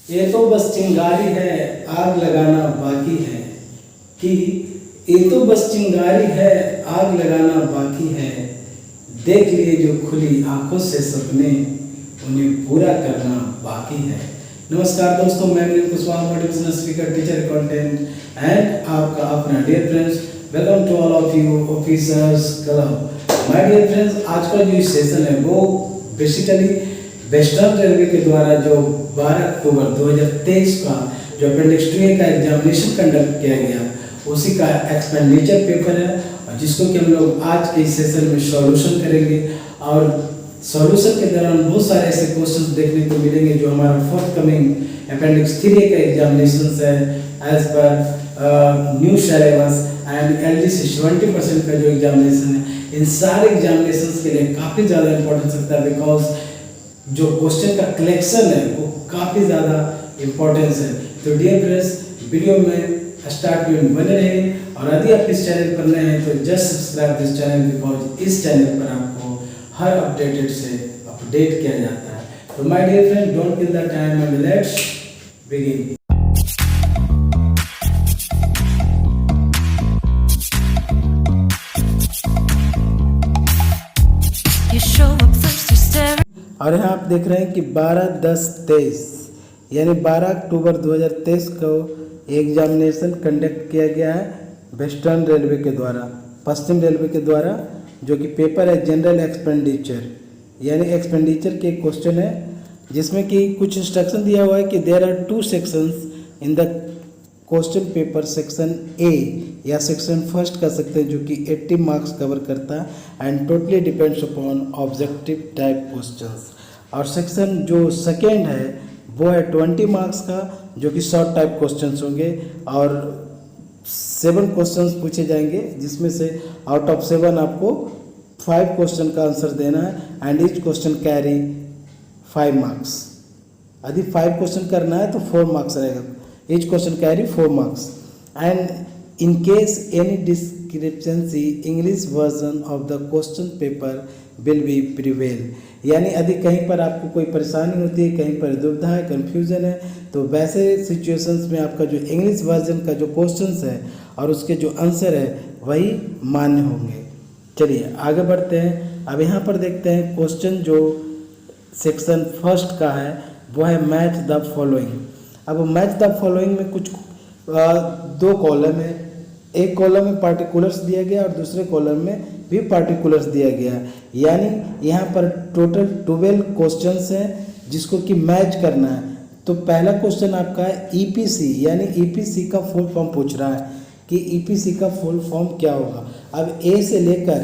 ये तो बस चिंगारी है, आग लगाना बाकी है। कि ये तो बस चिंगारी है, आग लगाना बाकी है। देख लिए जो खुली आंखों से सपने, उन्हें पूरा करना बाकी है। नमस्कार दोस्तों, मैं Vineet Kushwaha, motivational speaker, teacher content and आपका अपना dear friends. Welcome to all of you officers club. My dear friends, आज का जो सेशन है वो बेसिकली वेस्टर्न रेलवे के द्वारा जो 12 अक्टूबर 2023 का जो अपेंडिक्स 2A का एग्जामिनेशन कंडक्ट किया गया, उसी का एक्सपेंडिचर पेपर है, और जिसको कि हम लोग आज के इस सेशन में सॉल्यूशन करेंगे। और सॉल्यूशन के दौरान बहुत सारे ऐसे क्वेश्चंस देखने को मिलेंगे जो हमारा फोर्थ कमिंग अपेंडिक्स 3A का एग्जामिनेशन है as per new syllabus and LDC 70% का जो एग्जामिनेशन है। इन सारे एग्जामिनेशन के लिए काफ़ी ज़्यादा इंपॉर्टेंस रखता है, बिकॉज जो क्वेश्चन का कलेक्शन है वो काफ़ी ज़्यादा इम्पोर्टेंस है। तो डियर फ्रेंड्स, वीडियो में स्टार्ट में बने रहें, और यदि आप इस चैनल पर नए हैं तो just subscribe this channel, because इस चैनल पर आपको हर अपडेटेड से अपडेट किया जाता है। तो my dear friend, don't kill the time and let's begin. और यहाँ आप देख रहे हैं कि 12-10-23 यानी 12 अक्टूबर 2023 को एग्जामिनेशन कंडक्ट किया गया है वेस्टर्न रेलवे के द्वारा, पश्चिम रेलवे के द्वारा, जो कि पेपर है जनरल एक्सपेंडिचर, यानी एक्सपेंडिचर के क्वेश्चन है, जिसमें कि कुछ इंस्ट्रक्शन दिया हुआ है कि there are 2 sections in the question paper. Section A या सेक्शन फर्स्ट कर सकते हैं, जो कि 80 मार्क्स कवर करता है and totally depends upon objective type questions. और सेक्शन जो सेकेंड है वो है 20 मार्क्स का, जो कि शॉर्ट टाइप क्वेश्चंस होंगे, और 7 क्वेश्चंस पूछे जाएंगे, जिसमें से आउट ऑफ 7 आपको 5 क्वेश्चन का आंसर देना है and each question carry 5 marks. यदि 5 क्वेश्चन करना है तो 4 मार्क्स रहेगा, each question carry 4 marks. And in case any discrepancy, English version of the question paper will be prevail. यानी यदि कहीं पर आपको कोई परेशानी होती है, कहीं पर दुविधा है, कन्फ्यूजन है, तो वैसे सिचुएशंस में आपका जो इंग्लिश वर्जन का जो क्वेश्चंस है और उसके जो आंसर है वही मान्य होंगे। चलिए आगे बढ़ते हैं। अब यहाँ पर देखते हैं क्वेश्चन जो सेक्शन फर्स्ट का है वो है मैच द फॉलोइंग। अब मैच द फॉलोइंग में कुछ 2 कॉलम है, एक कॉलम में पार्टिकुलर्स दिया गया और दूसरे कॉलम में भी पार्टिकुलर्स दिया गया, यानी यहाँ पर टोटल 12 क्वेश्चंस हैं जिसको कि मैच करना है। तो पहला क्वेश्चन आपका है EPC, यानी EPC का फुल फॉर्म पूछ रहा है कि EPC का फुल फॉर्म क्या होगा। अब A से लेकर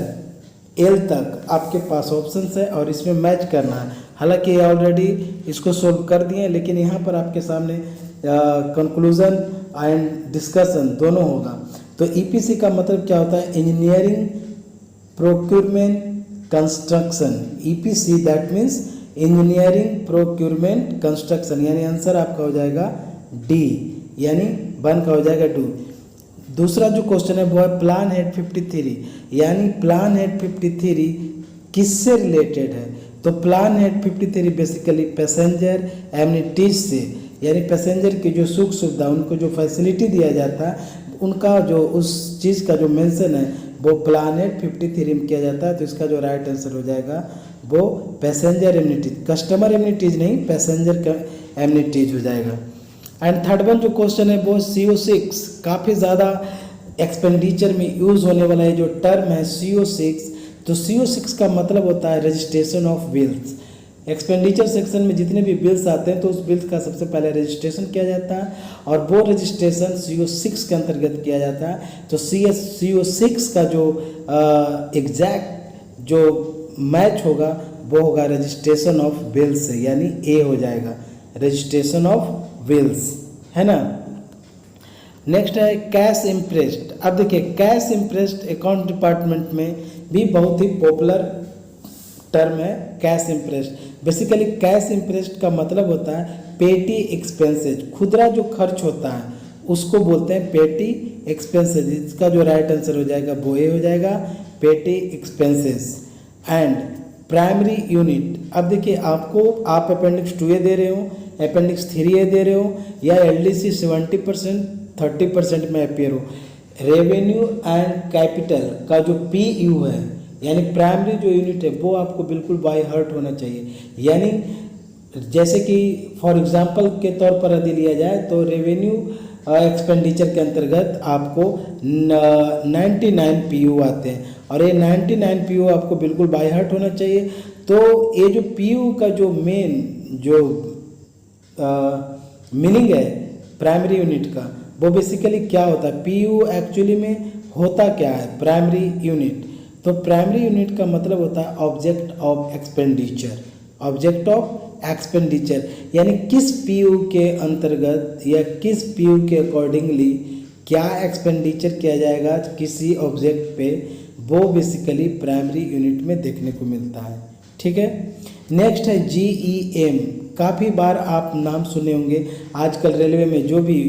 L तक आपके पास ऑप्शंस है और इसमें मैच करना है। हालांकि ऑलरेडी इसको सोल्व कर दिए, लेकिन यहाँ पर आपके सामने कंक्लूजन एंड डिस्कशन दोनों होगा। तो EPC का मतलब क्या होता है? Engineering procurement construction. EPC that means engineering procurement construction, यानी आंसर आपका हो जाएगा D, यानी 1 का हो जाएगा 2। दूसरा जो क्वेश्चन है वो है प्लान हेड 53, यानी प्लान हेड 53 किससे रिलेटेड है? तो plan head 53 basically passenger amenities से, यानी पैसेंजर की जो सुख सुविधा, उनको जो फैसिलिटी दिया जाता है, उनका जो उस चीज़ का जो मेंशन है वो प्लान हेड 53 में किया जाता है। तो इसका जो राइट आंसर हो जाएगा वो पैसेंजर एमिनिटीज, कस्टमर एमिनिटीज नहीं, पैसेंजर का एमिनिटीज हो जाएगा। एंड थर्ड वन जो क्वेश्चन है वो CO6, काफ़ी ज़्यादा एक्सपेंडिचर में यूज़ होने वाला है जो टर्म है CO6। तो CO6 का मतलब होता है registration of bills. Expenditure section में जितने भी बिल्स आते हैं तो उस बिल्स का सबसे पहले रजिस्ट्रेशन किया जाता है, और वो रजिस्ट्रेशन CO6 के अंतर्गत किया जाता है। तो CO6 का जो एग्जैक्ट जो मैच होगा वो होगा रजिस्ट्रेशन ऑफ बिल्स से, यानी A हो जाएगा, रजिस्ट्रेशन ऑफ बिल्स, है ना। नेक्स्ट है कैश इम्प्रेस्ड। अब देखिए कैश इम्प्रेस्ड अकाउंट डिपार्टमेंट में भी बहुत ही पॉपुलर टर्म है cash impressed. Basically cash impressed का मतलब होता है पेटी एक्सपेंसेज, खुदरा जो खर्च होता है उसको बोलते हैं पेटी एक्सपेंसेज। इसका जो राइट आंसर हो जाएगा वो ए हो जाएगा, पेटी एक्सपेंसेस। एंड प्राइमरी यूनिट, अब देखिए आपको आप अपेंडिक्स 2A दे रहे हो अपेंडिक्स 3A दे रहे हो, या LDC 70% 30% में अपेयर हो। रेवेन्यू एंड कैपिटल का जो PU है यानी प्राइमरी जो यूनिट है वो आपको बिल्कुल बाय हार्ट होना चाहिए। यानी जैसे कि फॉर एग्जांपल के तौर पर यदि लिया जाए तो रेवेन्यू एक्सपेंडिचर के अंतर्गत आपको 99 PU आते हैं, और ये 99 PU आपको बिल्कुल बाय हार्ट होना चाहिए। तो ये जो PU का जो मेन जो मीनिंग है प्राइमरी यूनिट का, वो बेसिकली क्या होता है, PU एक्चुअली में होता क्या है प्राइमरी यूनिट। तो प्राइमरी यूनिट का मतलब होता है object of expenditure, object of expenditure, यानी किस PU के अंतर्गत या किस PU के अकॉर्डिंगली क्या एक्सपेंडिचर किया जाएगा किसी ऑब्जेक्ट पे, वो बेसिकली प्राइमरी यूनिट में देखने को मिलता है। ठीक है, नेक्स्ट है GEM। काफ़ी बार आप नाम सुने होंगे, आजकल रेलवे में जो भी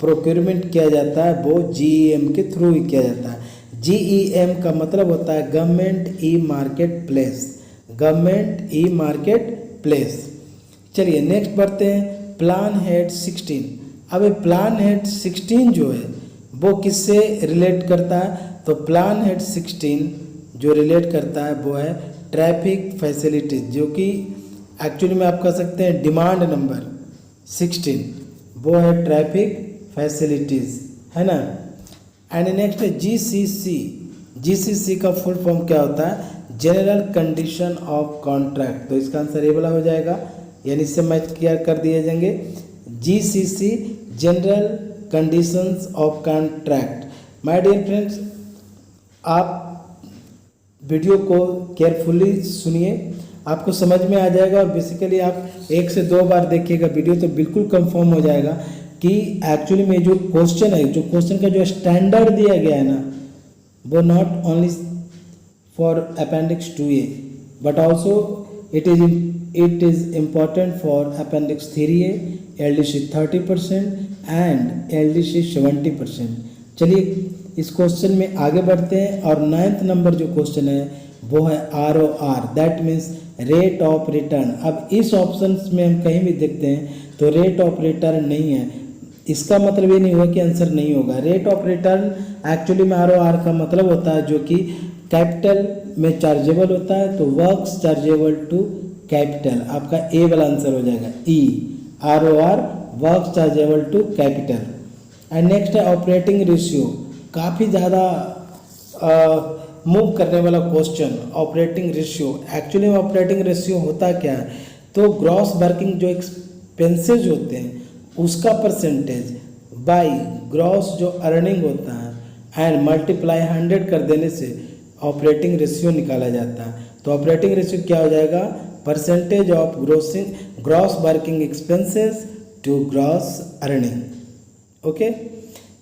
प्रोक्योरमेंट किया जाता है वो GEM के थ्रू ही किया जाता है। GEM का मतलब होता है government e market place, government e market place. चलिए नेक्स्ट बढ़ते हैं प्लान हेड 16। अब ये प्लान हेड 16 जो है वो किससे रिलेट करता है, तो प्लान हेड 16 जो रिलेट करता है वो है ट्रैफिक फैसिलिटीज, जो कि एक्चुअली में आप कह सकते हैं डिमांड नंबर 16 वो है ट्रैफिक फैसिलिटीज, है ना। एंड नेक्स्ट है GCC। GCC का फुल फॉर्म क्या होता है, जनरल कंडीशन ऑफ कॉन्ट्रैक्ट। तो इसका आंसर ये वाला हो जाएगा, यानी इससे मैच क्लियर कर दिए जाएंगे। GCC general conditions of contract. My dear friends, आप वीडियो को केयरफुली सुनिए, आपको समझ में आ जाएगा, और बेसिकली आप 1 से 2 बार देखिएगा वीडियो तो बिल्कुल कंफर्म हो जाएगा कि एक्चुअली में जो क्वेश्चन है, जो क्वेश्चन का जो स्टैंडर्ड दिया गया है ना, वो not only for appendix 2A but also it is important for appendix 3A, LDC 30% and LDC 70%। चलिए इस क्वेश्चन में आगे बढ़ते हैं, और 9th नंबर जो क्वेश्चन है वो है ROR, that means rate of return. अब इस ऑप्शन में हम कहीं भी देखते हैं तो रेट ऑफ रिटर्न नहीं है, इसका मतलब ये नहीं हुआ कि आंसर नहीं होगा। रेट ऑफ रिटर्न एक्चुअली में ROR का मतलब होता है जो कि कैपिटल में चार्जेबल होता है, तो वर्क्स चार्जेबल टू कैपिटल, आपका ए वाला आंसर हो जाएगा E, ROR works chargeable to capital. And next है ऑपरेटिंग रेशियो, काफ़ी ज़्यादा मूव करने वाला क्वेश्चन, ऑपरेटिंग रेशियो। एक्चुअली में ऑपरेटिंग रेशियो होता क्या है, तो ग्रॉस वर्किंग जो एक्सपेंसेज होते हैं उसका परसेंटेज बाय ग्रॉस जो अर्निंग होता है एंड मल्टीप्लाई 100 कर देने से ऑपरेटिंग रेशियो निकाला जाता है। तो ऑपरेटिंग रेशियो क्या हो जाएगा, percentage of gross working expenses to gross earning. Okay,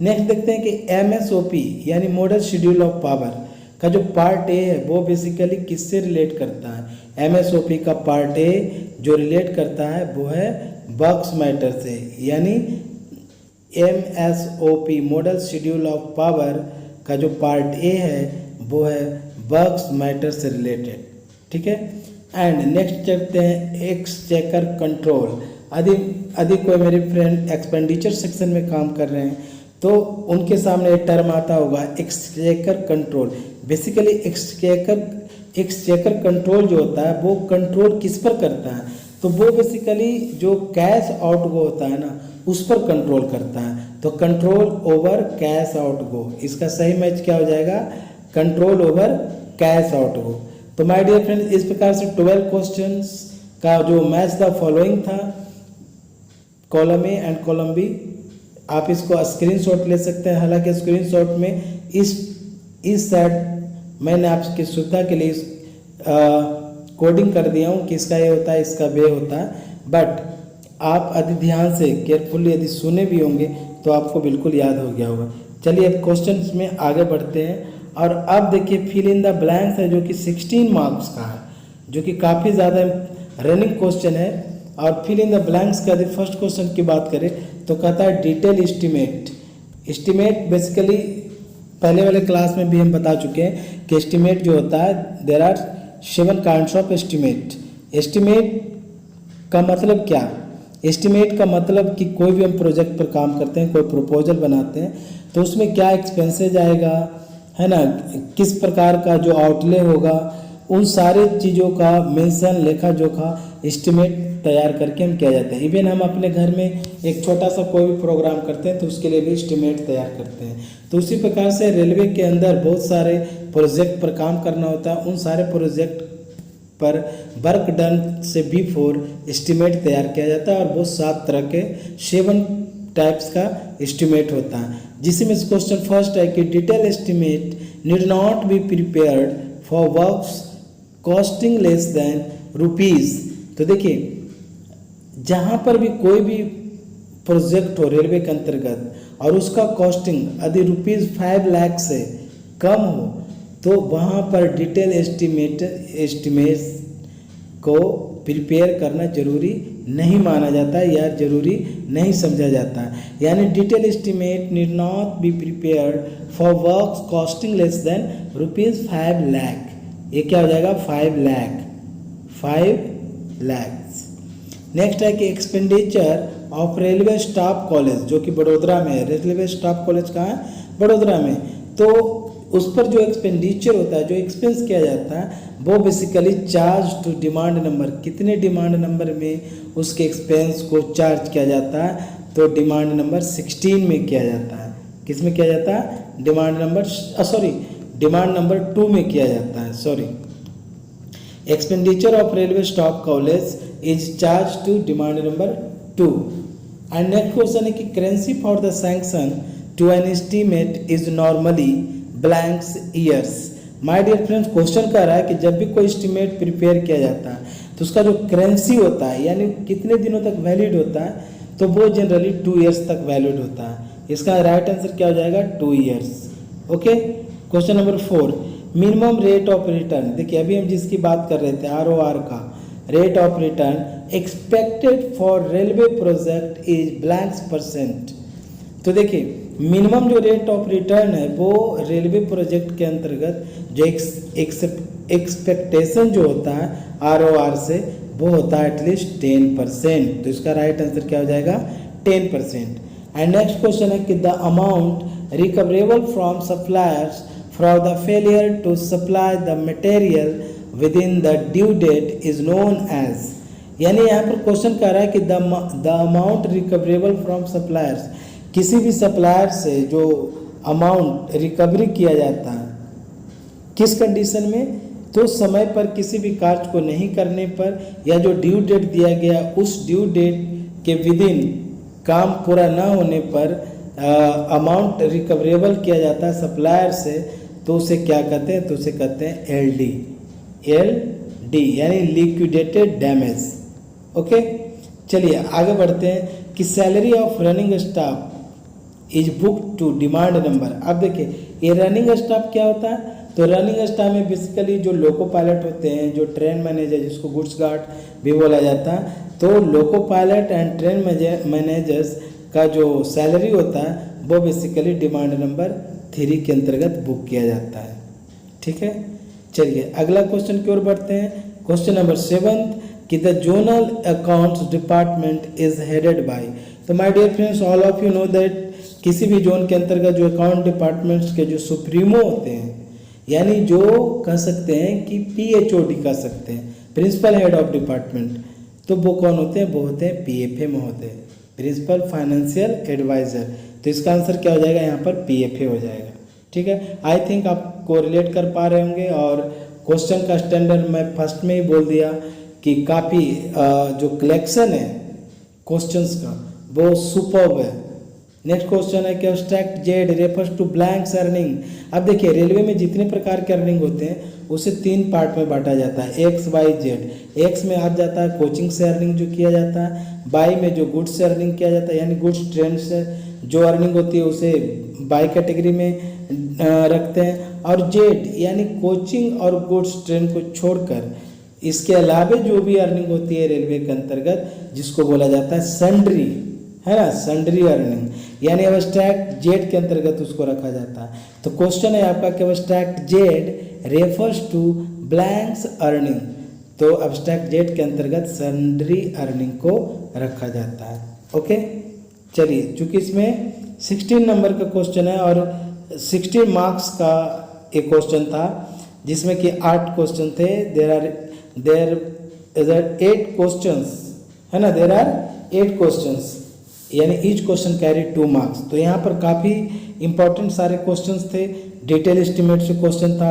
next देखते हैं कि MSOP यानी मॉडल शेड्यूल ऑफ पावर का जो पार्ट ए है वो बेसिकली किससे रिलेट करता है। MSOP का पार्ट ए जो रिलेट करता है वो है वर्क्स मैटर से, यानी MSOP model schedule of power का जो पार्ट ए है वो है वर्क्स मैटर से रिलेटेड। ठीक है, एंड नेक्स्ट चलते हैं एक्सचेकर कंट्रोल। यदि कोई मेरे फ्रेंड एक्सपेंडिचर सेक्शन में काम कर रहे हैं तो उनके सामने एक टर्म आता होगा exchequer control. Basically exchequer control जो होता है वो कंट्रोल किस पर करता है, तो वो बेसिकली जो कैश आउट गो होता है ना उस पर कंट्रोल करता है। तो control over cash out go, इसका सही मैच क्या हो जाएगा, control over cash out go. तो माय डियर फ्रेंड्स, इस प्रकार से 12 क्वेश्चंस का जो मैच द फॉलोइंग था, column A and column B, आप इसको स्क्रीनशॉट ले सकते हैं। हालांकि स्क्रीनशॉट में इस साइड मैंने आपकी सुविधा के लिए कोडिंग कर दिया हूँ कि इसका ये होता है, इसका वे होता है, बट आप यदि ध्यान से केयरफुली यदि सुने भी होंगे तो आपको बिल्कुल याद हो गया होगा। चलिए अब क्वेश्चंस में आगे बढ़ते हैं, और अब देखिए फिल इन द ब्लैंक्स है जो कि 16 मार्क्स का है, जो कि काफ़ी ज़्यादा रनिंग क्वेश्चन है। और फिल इन द ब्लैंक्स का यदि फर्स्ट क्वेश्चन की बात करें तो कहता है डिटेल एस्टिमेट बेसिकली पहले वाले क्लास में भी हम बता चुके हैं कि एस्टिमेट जो होता है, there are 7 kinds of estimate. Estimate का मतलब क्या, एस्टिमेट का मतलब कि कोई भी हम प्रोजेक्ट पर काम करते हैं, कोई प्रपोजल बनाते हैं, तो उसमें क्या एक्सपेंसेज आएगा, है ना, किस प्रकार का जो आउटले होगा, उन सारे चीज़ों का मेंशन, लेखा जोखा, एस्टिमेट तैयार करके हम किया जाता है। इवन हम अपने घर में एक छोटा सा कोई भी प्रोग्राम करते हैं तो उसके लिए भी एस्टिमेट तैयार करते हैं। तो उसी प्रकार से रेलवे के अंदर बहुत सारे प्रोजेक्ट पर काम करना होता है। उन सारे प्रोजेक्ट पर वर्क डन से बिफोर एस्टिमेट तैयार किया जाता है और बहुत 7 तरह के 7 टाइप्स का एस्टिमेट होता है। जिसमें क्वेश्चन फर्स्ट है कि detail estimate need not be prepared for works costing less than rupees. तो देखिए, जहाँ पर भी कोई भी प्रोजेक्ट हो रेलवे के अंतर्गत और उसका कॉस्टिंग यदि ₹5 लाख से कम हो तो वहाँ पर डिटेल एस्टिमेट को प्रिपेयर करना जरूरी नहीं माना जाता है या जरूरी नहीं समझा जाता है। यानी detail estimate need not be prepared for works costing less than ₹5 lakh. ये क्या हो जाएगा? 5 लाख। नेक्स्ट है कि expenditure of railway staff college, जो कि बड़ोदरा में है। रेलवे स्टाफ कॉलेज कहाँ है? बड़ोदरा में। तो उस पर जो एक्सपेंडिचर होता है, जो एक्सपेंस किया जाता है, वो basically charge to demand number, कितने डिमांड नंबर में उसके एक्सपेंस को चार्ज किया जाता है, तो डिमांड नंबर 16 में किया जाता है। किस में किया जाता है? डिमांड नंबर 2 में किया जाता है। Expenditure of railway staff college is charge to demand number 2। And next question है कि currency for the sanction to an estimate is normally blanks years. My dear friends, question कह रहा है कि जब भी कोई एस्टीमेट प्रिपेयर किया जाता है तो उसका जो करेंसी होता है, यानी कितने दिनों तक वैलिड होता है, तो वो जनरली 2 ईयर्स तक वैलिड होता है। इसका राइट आंसर क्या हो जाएगा? 2 years. Okay. Question number 4, minimum rate of return. देखिए, अभी हम जिसकी बात कर रहे थे ROR का, rate of return expected for railway project is blanks %। तो देखिए, मिनिमम जो रेट ऑफ रिटर्न है वो रेलवे प्रोजेक्ट के अंतर्गत जो एक्सपेक्टेशन जो होता है ROR से, वो होता है एटलीस्ट 10%। तो इसका राइट आंसर क्या हो जाएगा? 10%। एंड नेक्स्ट क्वेश्चन है कि the amount recoverable from suppliers for the failure to supply the material within the due date is known as. यानी यहाँ पर क्वेश्चन कह रहा है कि the amount recoverable from suppliers, किसी भी सप्लायर से जो अमाउंट रिकवरी किया जाता है, किस कंडीशन में? तो समय पर किसी भी कार्य को नहीं करने पर, या जो ड्यू डेट दिया गया उस ड्यू डेट के विद इन काम पूरा ना होने पर अमाउंट रिकवरेबल किया जाता है सप्लायर से, तो उसे क्या कहते हैं? तो उसे कहते हैं LD, यानी लिक्विडेटेड डैमेज। ओके, चलिए आगे बढ़ते हैं कि salary of running staff is book to demand number. अब देखिए, ये रनिंग स्टाफ क्या होता है? तो रनिंग स्टाफ में बेसिकली जो लोको पायलट होते हैं, जो ट्रेन मैनेजर, जिसको गुड्स गार्ड भी बोला जाता है, तो loco pilot and train managers का जो सैलरी होता है वो बेसिकली डिमांड नंबर 3 के अंतर्गत बुक किया जाता है। ठीक है, चलिए अगला क्वेश्चन की ओर बढ़ते हैं। क्वेश्चन नंबर 7 कि the zonal accounts department is headed by. तो my dear friends, all of you know that किसी भी जोन के अंतर्गत जो अकाउंट डिपार्टमेंट्स के जो सुप्रीमो होते हैं, यानी जो कह सकते हैं कि PHOD कह सकते हैं, प्रिंसिपल हेड ऑफ डिपार्टमेंट, तो वो कौन होते हैं? वो होते हैं PFA महोदय, प्रिंसिपल फाइनेंशियल एडवाइजर। तो इसका आंसर क्या हो जाएगा? यहाँ पर PFA हो जाएगा। ठीक है, आई थिंक आप कोरिलेट कर पा रहे होंगे। और क्वेश्चन का स्टैंडर्ड मैं फर्स्ट में ही बोल दिया कि काफ़ी जो कलेक्शन है क्वेश्चंस का वो सुपर्ब है। नेक्स्ट क्वेश्चन है कि abstract Z refers to blanks earning. अब देखिए, रेलवे में जितने प्रकार के अर्निंग होते हैं उसे 3 पार्ट में बांटा जाता है, X, Y, Z। X में आ जाता है कोचिंग से अर्निंग जो किया जाता है, Y में जो गुड्स से अर्निंग किया जाता है, यानी गुड्स ट्रेन से जो अर्निंग होती है उसे Y कैटेगरी में रखते हैं, और Z यानी कोचिंग और गुड्स ट्रेन को छोड़कर इसके अलावा जो भी अर्निंग होती है रेलवे के अंतर्गत, जिसको बोला जाता है सन्ड्री, है ना, सन्ड्री अर्निंग, यानी एब्स्ट्रैक्ट जेड के अंतर्गत उसको रखा जाता है। तो क्वेश्चन है आपका कि abstract Z refers to blanks earning. तो एब्स्ट्रैक्ट जेड के अंतर्गत सन्ड्री अर्निंग को रखा जाता है। ओके, चलिए, चूंकि इसमें 16 नंबर का क्वेश्चन है और 16 मार्क्स का एक क्वेश्चन था जिसमें कि 8 क्वेश्चन थे। देयर इज 8 क्वेश्चंस, है ना, देयर आर 8 क्वेश्चंस, यानी ईच क्वेश्चन कैरी 2 मार्क्स। तो यहाँ पर काफ़ी इंपॉर्टेंट सारे क्वेश्चंस थे। डिटेल एस्टिमेट से क्वेश्चन था,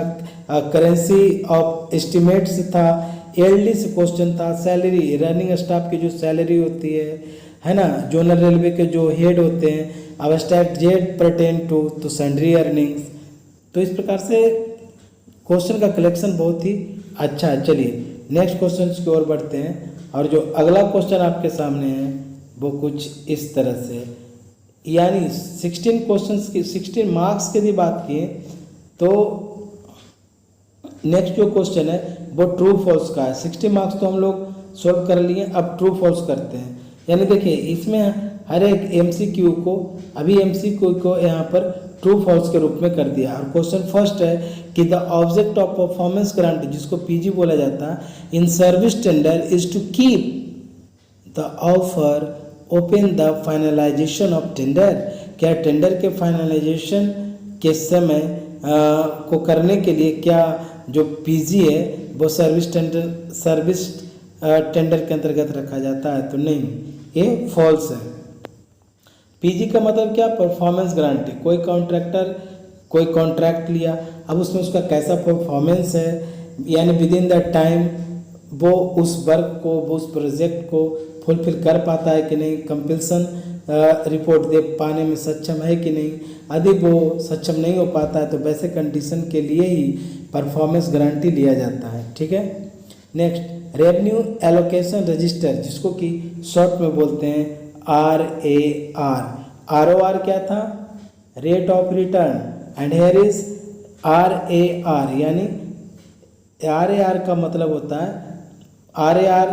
करेंसी ऑफ एस्टिमेट से था, एलडी से क्वेश्चन था, सैलरी, रनिंग स्टाफ की जो सैलरी होती है ना, जोनल रेलवे के जो हेड होते हैं, एब्स्ट्रैक्ट जेड परटेन टू तो सन्ड्री अर्निंग्स। तो इस प्रकार से क्वेश्चन का कलेक्शन बहुत ही अच्छा है। चलिए नेक्स्ट क्वेश्चन की ओर बढ़ते हैं, और जो अगला क्वेश्चन आपके सामने है वो कुछ इस तरह से, यानी 16 क्वेश्चंस की 16 मार्क्स की भी बात किए तो नेक्स्ट जो क्वेश्चन है वो ट्रू फॉल्स का है। 60 मार्क्स तो हम लोग सॉल्व कर लिए, अब ट्रू फॉल्स करते हैं। यानी देखिए इसमें हर एक एमसीक्यू को, अभी एमसीक्यू को यहाँ पर ट्रू फॉल्स के रूप में कर दिया। और क्वेश्चन फर्स्ट है कि the object of performance guarantee, जिसको पीजी बोला जाता है, in service tender is to keep the offer open the finalisation of tender. क्या टेंडर के फाइनलाइजेशन के समय को करने के लिए क्या जो पीजी है वो सर्विस टेंडर के अंतर्गत रखा जाता है? तो नहीं, ये फॉल्स है। पीजी का मतलब क्या? Performance guarantee. कोई कॉन्ट्रैक्टर कोई कॉन्ट्रैक्ट लिया, अब उसमें उसका कैसा परफॉर्मेंस है, यानी विद इन द टाइम वो उस वर्क को, वो उस प्रोजेक्ट को फुलफिल कर पाता है कि नहीं, कंपल्सन रिपोर्ट दे पाने में सक्षम है कि नहीं। यदि वो सक्षम नहीं हो पाता है तो वैसे कंडीशन के लिए ही परफॉर्मेंस गारंटी लिया जाता है। ठीक है, नेक्स्ट रेवेन्यू एलोकेशन रजिस्टर, जिसको कि शॉर्ट में बोलते हैं RAR। ROR क्या था? Rate of return, and here is RAR, यानी RAR का मतलब होता है, RAR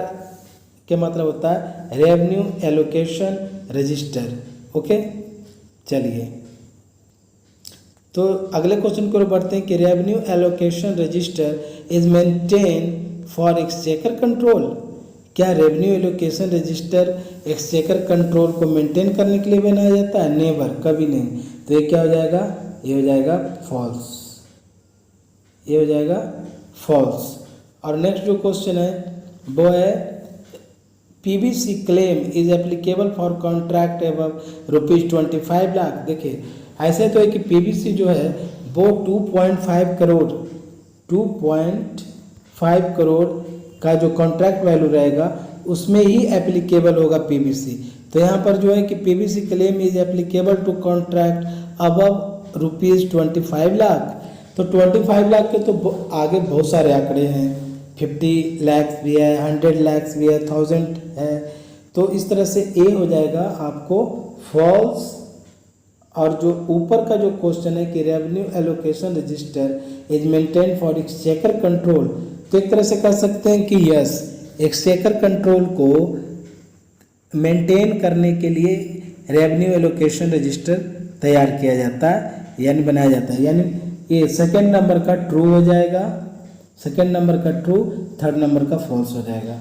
के मतलब होता है रेवेन्यू एलोकेशन रजिस्टर। ओके, चलिए तो अगले क्वेश्चन की ओर बढ़ते हैं कि revenue allocation register is maintain for exchequer control. क्या revenue allocation register exchequer control को मेंटेन करने के लिए बनाया जाता है? नेवर, कभी नहीं। तो ये क्या हो जाएगा? ये हो जाएगा फॉल्स, ये हो जाएगा फॉल्स। और नेक्स्ट जो क्वेश्चन है वो है PBC claim is applicable for contract above ₹25 lakh. देखिए ऐसे तो है कि पीबीसी जो है वो 2.5 करोड़ का जो कॉन्ट्रैक्ट वैल्यू रहेगा उसमें ही एप्लीकेबल होगा पीबीसी। तो यहाँ पर जो है कि PBC claim is applicable to contract above ₹25 lakh. तो 25 लाख के तो आगे बहुत सारे आंकड़े हैं, 50 लाख भी है, 100 लाख भी है, 1000 है। तो इस तरह से ए हो जाएगा आपको फॉल्स। और जो ऊपर का जो क्वेश्चन है कि revenue allocation register is maintain for exchequer control, तो एक तरह से कह सकते हैं कि यस, एक्सचेकर कंट्रोल को मेंटेन करने के लिए रेवेन्यू एलोकेशन रजिस्टर तैयार किया जाता है, यानी बनाया जाता है। यानी ये सेकंड नंबर का ट्रू हो जाएगा, सेकंड नंबर का ट्रू, थर्ड नंबर का फॉल्स हो जाएगा।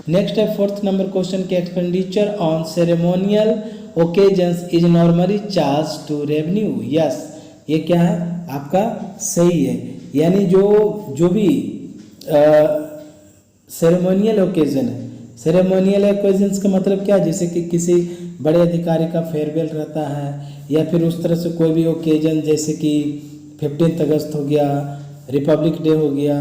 नेक्स्ट है फोर्थ नंबर क्वेश्चन के expenditure on ceremonial occasions is normally charge to revenue. Yes, ये क्या है आपका? सही है। यानी जो भी सेरेमोनियल ओकेजन है, सेरेमोनियल ओकेजन्स का मतलब क्या? जैसे कि किसी बड़े अधिकारी का फेयरवेल रहता है, या फिर उस तरह से कोई भी ओकेजन, जैसे कि 15 अगस्त हो गया, रिपब्लिक डे हो गया।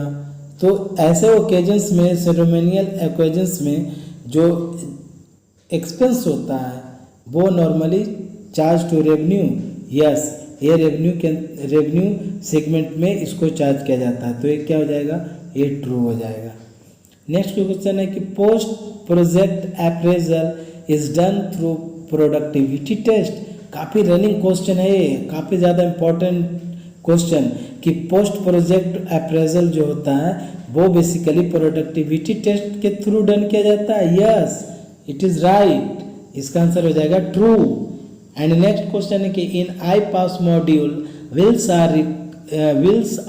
तो ऐसे ओकेजन्स में, सेरेमोनियल ओकेजन्स में जो एक्सपेंस होता है वो normally charge to revenue. Yes, ये रेवेन्यू सेगमेंट में इसको चार्ज किया जाता है। तो ये क्या हो जाएगा? ये ट्रू हो जाएगा। नेक्स्ट क्वेश्चन है कि post project appraisal is done through productivity test. काफ़ी रनिंग क्वेश्चन है ये, काफ़ी ज़्यादा इम्पोर्टेंट क्वेश्चन कि पोस्ट प्रोजेक्ट अप्रेजल जो होता है वो बेसिकली प्रोडक्टिविटी टेस्ट के थ्रू डन किया जाता है। यस, इट इज़ राइट, इसका आंसर हो जाएगा ट्रू। एंड नेक्स्ट क्वेश्चन है कि in I pass module wheels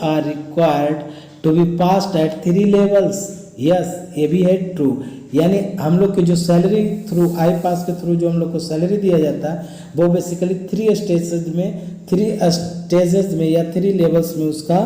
are required to be passed at 3 levels. Yes, ये भी है ट्रू। यानी हम लोग की जो सैलरी थ्रू आई पास के थ्रू जो हम लोग को सैलरी दिया जाता है वो बेसिकली 3 स्टेजेस में या 3 लेवल्स में उसका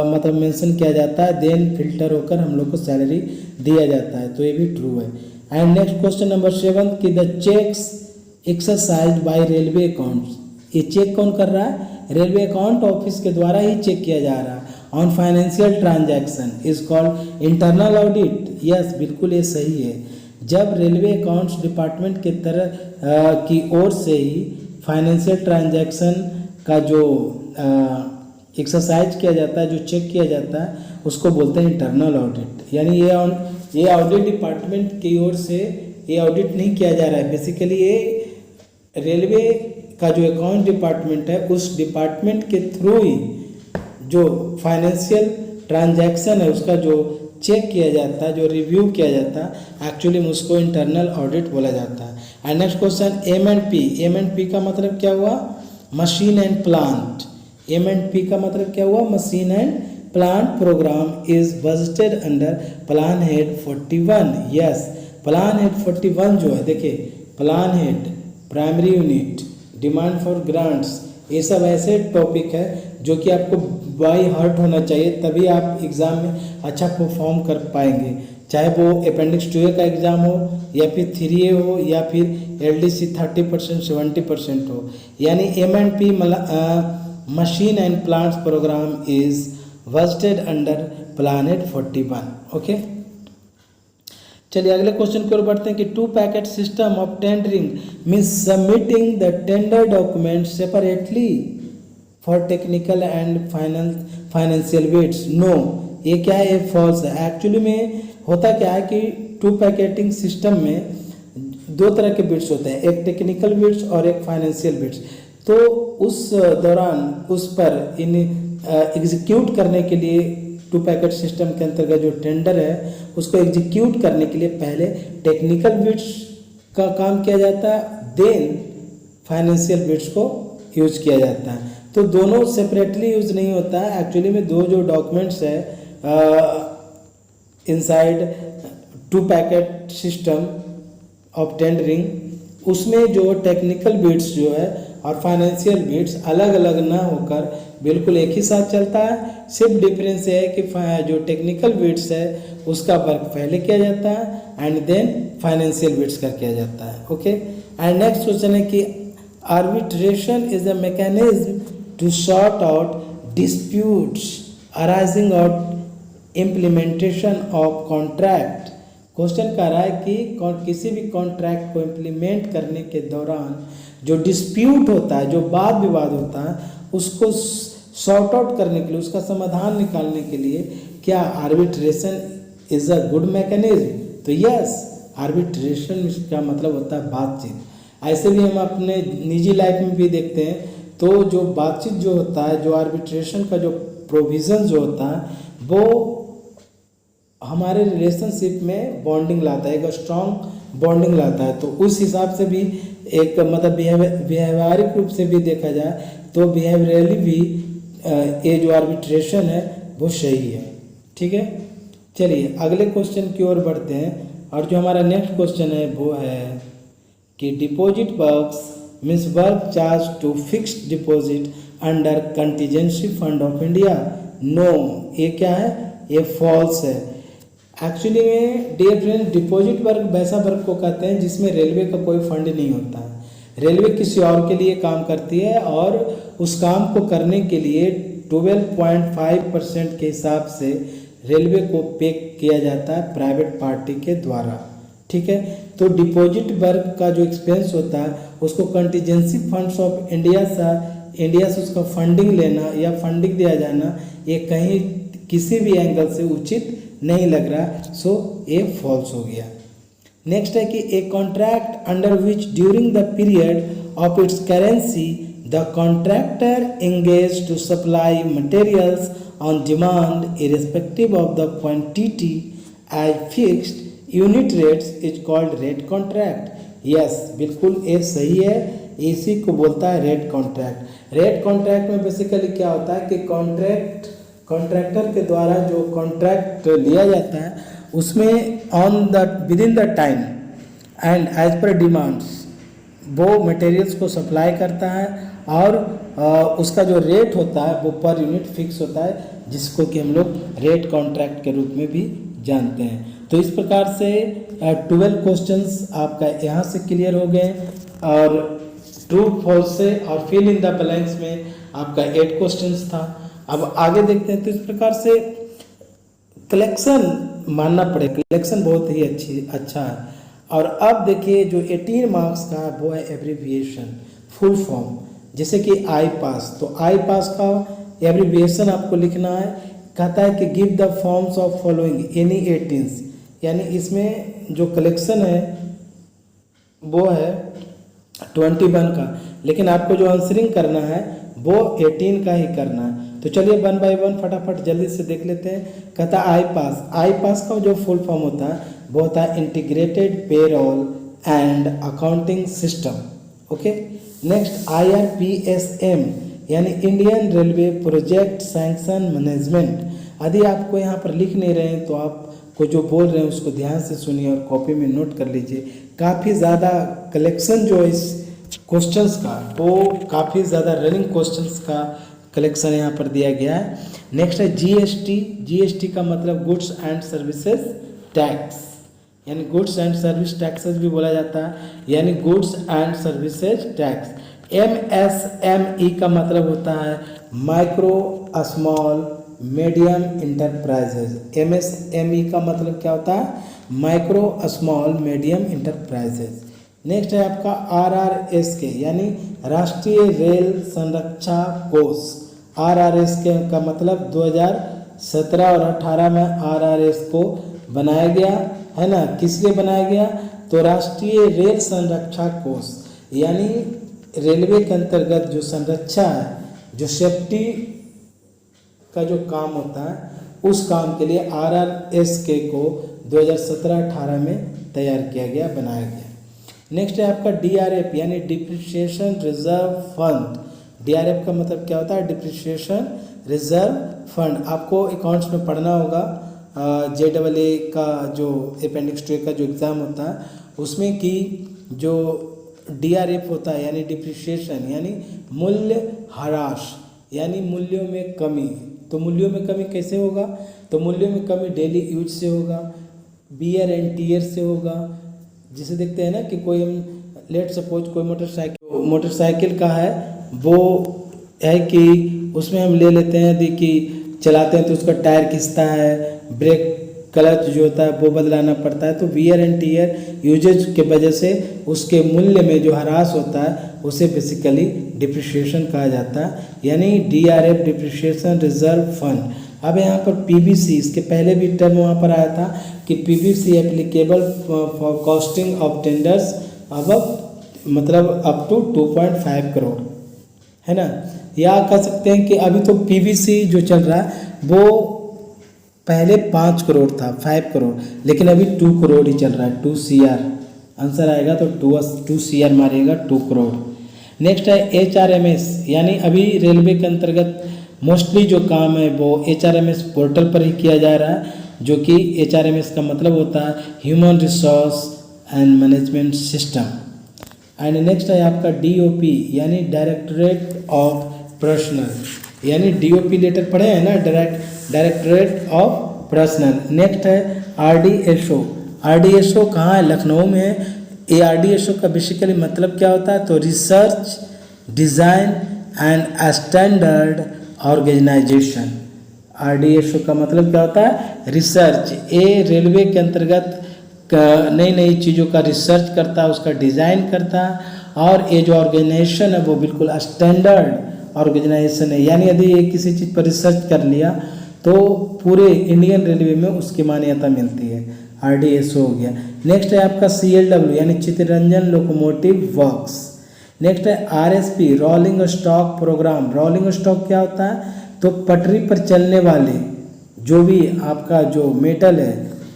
मतलब मेंशन किया जाता है, देन फिल्टर होकर हम लोग को सैलरी दिया जाता है, तो ये भी ट्रू है। एंड नेक्स्ट क्वेश्चन नंबर 7 कि the checks exercise by railway accounts, ये चेक कौन कर रहा है? रेलवे अकाउंट ऑफिस के द्वारा ही चेक किया जा रहा है। On financial transaction is called internal audit, yes बिल्कुल ये सही है। जब रेलवे अकाउंट्स डिपार्टमेंट के तरह की ओर से ही फाइनेंशियल ट्रांजैक्शन का जो एक्सरसाइज किया जाता है, जो चेक किया जाता है, उसको बोलते हैं इंटरनल ऑडिट। यानी ये ऑडिट डिपार्टमेंट की ओर से ये ऑडिट नहीं किया जा रहा है, बेसिकली ये रेलवे का जो अकाउंट डिपार्टमेंट है उस डिपार्टमेंट के थ्रू ही जो फाइनेंशियल ट्रांजैक्शन है उसका जो चेक किया जाता है, जो रिव्यू किया जाता है, एक्चुअली में उसको इंटरनल ऑडिट बोला जाता है। And next question M&P, M&P का मतलब क्या हुआ? Machine and plant. M&P का मतलब क्या हुआ? Machine and plant program is budgeted under plan head 41। Yes, plan head 41 जो है, देखिए plan head, primary unit, demand for grants, ये सब ऐसे टॉपिक है जो कि आपको बाय हार्ट होना चाहिए, तभी आप एग्ज़ाम में अच्छा परफॉर्म कर पाएंगे, चाहे वो अपेंडिक्स 2A का एग्ज़ाम हो या फिर 3A हो या फिर LDC 30% 70% हो। यानी M&P machine and plants program is budgeted under planet 41। Okay, चलिए अगले क्वेश्चन की ओर बढ़ते हैं कि 2 packet system of tendering means submitting the tender document separately for technical and financial bids. No, ये क्या है? ये फॉल्स है। एक्चुअली में होता क्या है कि 2 पैकेटिंग सिस्टम में 2 तरह के बिड्स होते हैं, एक टेक्निकल बिड्स और एक फाइनेंशियल बिड्स। तो उस दौरान उस पर एग्जीक्यूट करने के लिए 2 पैकेट सिस्टम के अंतर्गत जो टेंडर है उसको एग्जीक्यूट करने के लिए पहले टेक्निकल बिड्स का काम किया जाता है, देन फाइनेंशियल बिड्स को यूज किया जाता है। तो दोनों सेपरेटली यूज नहीं होता है। एक्चुअली में दो जो डॉक्यूमेंट्स है inside 2 packet system of tendering, उसमें जो टेक्निकल बिड्स जो है और फाइनेंशियल बिड्स अलग अलग ना होकर बिल्कुल एक ही साथ चलता है। सिर्फ डिफरेंस ये है कि जो टेक्निकल बिड्स है उसका वर्क पहले किया जाता है एंड देन फाइनेंशियल बिड्स का किया जाता है। ओके, एंड नेक्स्ट क्वेश्चन है कि arbitration is a mechanism to sort out disputes arising out implementation of contract. Question कह रहा है कि किसी भी कॉन्ट्रैक्ट को इम्प्लीमेंट करने के दौरान जो डिस्प्यूट होता है, जो वाद विवाद होता है, उसको सॉर्ट आउट करने के लिए, उसका समाधान निकालने के लिए क्या arbitration is a good mechanism? तो यस, आर्बिट्रेशन का मतलब होता है बातचीत। ऐसे भी हम अपने निजी लाइफ में भी देखते हैं, तो जो बातचीत जो होता है, जो आर्बिट्रेशन का जो प्रोविज़न जो होता है, वो हमारे रिलेशनशिप में बॉन्डिंग लाता है, एक स्ट्रॉन्ग बॉन्डिंग लाता है। तो उस हिसाब से भी एक मतलब व्यवहारिक रूप से भी देखा जाए तो बिहेवियरली भी ये जो आर्बिट्रेशन है वो सही है। ठीक है, चलिए अगले क्वेश्चन की ओर बढ़ते हैं। और जो हमारा नेक्स्ट क्वेश्चन है वो है कि deposit works means work charge to fixed deposit under contingency fund of India. No, ये क्या है? ये फॉल्स है। एक्चुअली में डियर फ्रेंड, डिपॉजिट वर्क वैसा वर्क को कहते हैं जिसमें रेलवे का कोई फंड नहीं होता है। रेलवे किसी और के लिए काम करती है और उस काम को करने के लिए 12.5% के हिसाब से रेलवे को पे किया जाता है प्राइवेट पार्टी के द्वारा। ठीक है, तो डिपॉजिट वर्क का जो एक्सपेंस होता है उसको कंटीजेंसी फंड्स ऑफ इंडिया से उसका फंडिंग लेना या फंडिंग दिया जाना, ये कहीं किसी भी एंगल से उचित नहीं लग रहा, सो ये फॉल्स हो गया। नेक्स्ट है कि a contract under which during the period of its currency the contractor engage to supply materials on demand irrespective of the quantity as fixed unit rates is called rate contract. Yes, बिल्कुल ये सही है, इसी को बोलता है rate contract. Rate contract में basically क्या होता है कि कॉन्ट्रैक्टर के द्वारा जो कॉन्ट्रैक्ट लिया जाता है उसमें within the time and as per demands वो मटेरियल्स को सप्लाई करता है, और उसका जो रेट होता है वो पर यूनिट फिक्स होता है, जिसको कि हम लोग रेट कॉन्ट्रैक्ट के रूप में भी जानते हैं। तो इस प्रकार से 12 क्वेश्चंस आपका यहाँ से क्लियर हो गए, और ट्रू फॉल्स से और फिल इन द ब्लैंक्स में आपका 8 क्वेश्चंस था। अब आगे देखते हैं। तो इस प्रकार से कलेक्शन मानना पड़े, कलेक्शन बहुत ही अच्छा है। और अब देखिए जो 18 मार्क्स का है वो है एब्रीविएशन, फुल फॉर्म, जैसे कि आई पास। तो आई पास का एब्रीविएशन आपको लिखना है। कहता है कि give the forms of following any 18, यानी इसमें जो कलेक्शन है वो है 21 का, लेकिन आपको जो आंसरिंग करना है वो 18 का ही करना है। तो चलिए 1 बाय 1 फटाफट जल्दी से देख लेते हैं। कहता है आई पास। आई पास का जो फुल फॉर्म होता है वो होता है integrated payroll and accounting system. Okay, next IRPSM यानी Indian railway project sanction management. यदि आपको यहाँ पर लिख नहीं रहे हैं तो आपको जो बोल रहे हैं उसको ध्यान से सुनिए और कॉपी में नोट कर लीजिए। काफ़ी ज़्यादा कलेक्शन जो इस क्वेश्चंस का वो काफ़ी ज़्यादा रनिंग क्वेश्चंस का कलेक्शन यहाँ पर दिया गया है। नेक्स्ट है GST। GST का मतलब गुड्स एंड सर्विसेज टैक्स, यानी गुड्स एंड सर्विस टैक्सेस भी बोला जाता है, यानी goods and services tax. MSME का मतलब होता है micro small medium enterprises. MSME का मतलब क्या होता है? Micro small medium enterprises. Next है आपका RRSK यानी राष्ट्रीय रेल संरक्षा कोष। RRSK का मतलब 2017 और 18 में RRS को बनाया गया है ना। किस लिए बनाया गया? तो राष्ट्रीय रेल संरक्षा कोष, यानी रेलवे के अंतर्गत जो संरक्षा है, जो सेफ्टी का जो काम होता है, उस काम के लिए RRSK को 2017-18 में तैयार किया गया, बनाया गया। नेक्स्ट है आपका DRF यानी डिप्रिसिएशन रिजर्व फंड। DRF का मतलब क्या होता है? Depreciation reserve fund. आपको अकाउंट्स में पढ़ना होगा। JAA का जो अपेंडिक्स 2 का जो एग्ज़ाम होता है उसमें कि जो DRF होता है यानी डिप्रिसिएशन यानी मूल्य ह्रास, यानी मूल्यों में कमी। तो मूल्यों में कमी कैसे होगा? तो मूल्यों में कमी डेली यूज से होगा, वियर एंड टीयर से होगा। जिसे देखते हैं ना कि कोई हम लेट सपोज कोई मोटरसाइकिल का है, वो है कि उसमें हम ले लेते हैं यदि कि चलाते हैं तो उसका टायर खिंचता है, ब्रेक क्लच जो होता है वो बदलाना पड़ता है। तो वियर एंड टीयर यूजेज के वजह से उसके मूल्य में जो ह्रास होता है उसे बेसिकली डिप्रिसिएशन कहा जाता है, यानी DRF डिप्रिसिएशन रिजर्व फंड। अब यहाँ पर PBC, इसके पहले भी टर्म वहाँ पर आया था कि PBC applicable for costing of tenders अब मतलब अप टू 2.5 करोड़, है ना। या कह सकते हैं कि अभी तो PBC जो चल रहा है वो पहले 5 करोड़ था, 5 करोड़, लेकिन अभी 2 करोड़ ही चल रहा है, 2 CR। आंसर आएगा तो 2 CR मारिएगा, 2 करोड़। नेक्स्ट है HRMS यानी अभी रेलवे के अंतर्गत मोस्टली जो काम है वो HRMS पोर्टल पर ही किया जा रहा है, जो कि HRMS का मतलब होता है human resource and management system. And next है आपका DOP यानी डायरेक्टरेट ऑफ पर्सनल, यानी DOP लेटर पढ़े हैं ना, डायरेक्टरेट ऑफ पर्सनल। नेक्स्ट है RDSO। RDSO कहाँ है? लखनऊ में है। ये RDSO का बेसिकली मतलब क्या होता है? तो research design and standard organisation. RDSO का मतलब क्या होता है? रिसर्च। ये रेलवे के अंतर्गत नई नई चीज़ों का रिसर्च करता है, उसका डिज़ाइन करता है, और ये जो ऑर्गेनाइजेशन है वो बिल्कुल स्टैंडर्ड ऑर्गेनाइजेशन है, यानी यदि ये किसी चीज़ पर रिसर्च कर लिया तो पूरे इंडियन रेलवे में उसकी मान्यता मिलती है। RDSO हो गया। नेक्स्ट है आपका CLW यानी चित्तरंजन लोकोमोटिव वर्क्स। नेक्स्ट है RSP rolling stock program. Rolling stock क्या होता है? तो पटरी पर चलने वाले जो भी आपका जो मेटल है,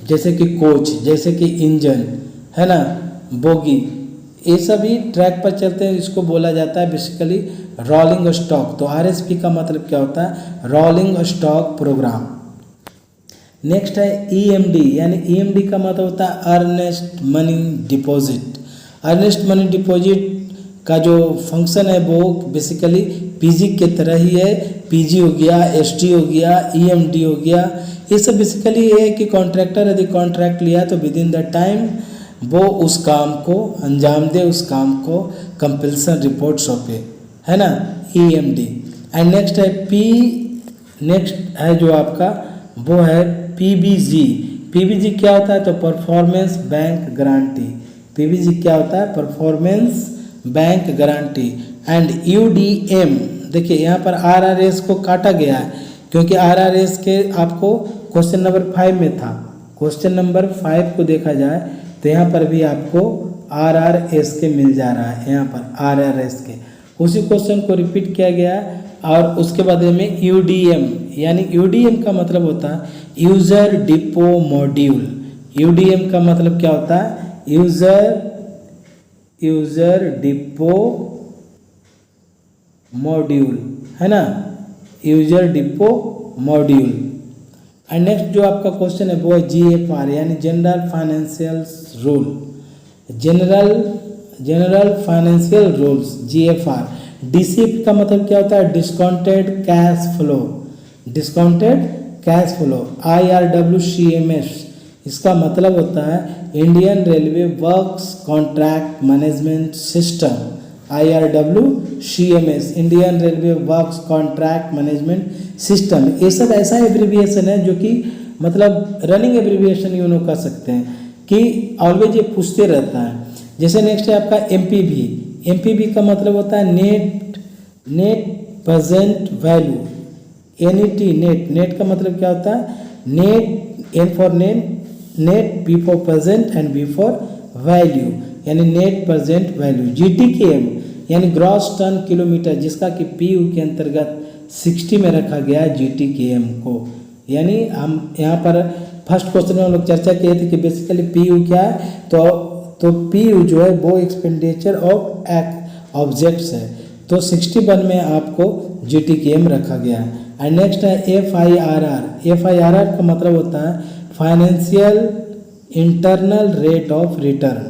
जैसे कि कोच, जैसे कि इंजन, है ना, बोगी, ये सभी ट्रैक पर चलते हैं, इसको बोला जाता है बेसिकली रोलिंग स्टॉक। तो RSP का मतलब क्या होता है? Rolling stock program. नेक्स्ट है ईएमडी, यानी ईएमडी का मतलब होता है earnest money deposit. Earnest money deposit का जो फंक्शन है वो बेसिकली पीजी के तरह ही है। पीजी हो गया, एसटी हो गया, ईएमडी हो गया, ये सब बेसिकली ये है कि कॉन्ट्रैक्टर यदि कॉन्ट्रैक्ट लिया तो विद इन द टाइम वो उस काम को अंजाम दे, उस काम को कंपल्सन रिपोर्ट सौंपे, है ना, ईएमडी। एंड नेक्स्ट है जो आपका वो है पीबीजी। पीबीजी क्या होता है? तो परफॉर्मेंस बैंक गारंटी। पीबीजी क्या होता है? Performance bank guarantee. And UDM, देखिए यहाँ पर आरआरएस को काटा गया है क्योंकि आरआरएस के आपको क्वेश्चन नंबर 5 में था। क्वेश्चन नंबर 5 को देखा जाए तो यहाँ पर भी आपको आरआरएस के मिल जा रहा है, यहाँ पर आरआरएस के उसी क्वेश्चन को रिपीट किया गया है। और उसके बाद में यूडीएम, यानी यूडीएम का मतलब होता है यूजर डिपो मॉड्यूल। यूडीएम का मतलब क्या होता है? यूजर डिपो मॉड्यूल, है ना, user depot module. And next जो आपका क्वेश्चन है वो है जीएफआर, यानी general financial rule. General financial rules, GFR. DCF का मतलब क्या होता है? Discounted cash flow. Discounted cash flow. IRWCMS, इसका मतलब होता है Indian railway works contract management system. IRWCMS, Indian railway works contract management system. ये सब ऐसा एब्रीविएशन है जो कि मतलब रनिंग एब्रीविएशन यूँ कह सकते हैं कि ऑलवेज ये पूछते रहता है। जैसे नेक्स्ट है आपका एमपीवी। एमपीवी का मतलब होता है net present value. NET, net का मतलब क्या होता है? Net, N for net, P for present and B for value, यानी नेट प्रेजेंट वैल्यू। जीटीकेएम यानी ग्रॉस टन किलोमीटर, जिसका कि पीयू के अंतर्गत 60 में रखा गया है जीटीकेएम को। यानी हम यहाँ पर फर्स्ट क्वेश्चन में हम लोग चर्चा किए थे कि बेसिकली पीयू क्या है, तो पीयू जो है वो एक्सपेंडिचर ऑफ ऑब्जेक्ट्स है। तो 61 में आपको जीटीकेएम रखा गया है। एंड नेक्स्ट है एफआईआरआर। एफआईआरआर का मतलब होता है financial internal rate of return.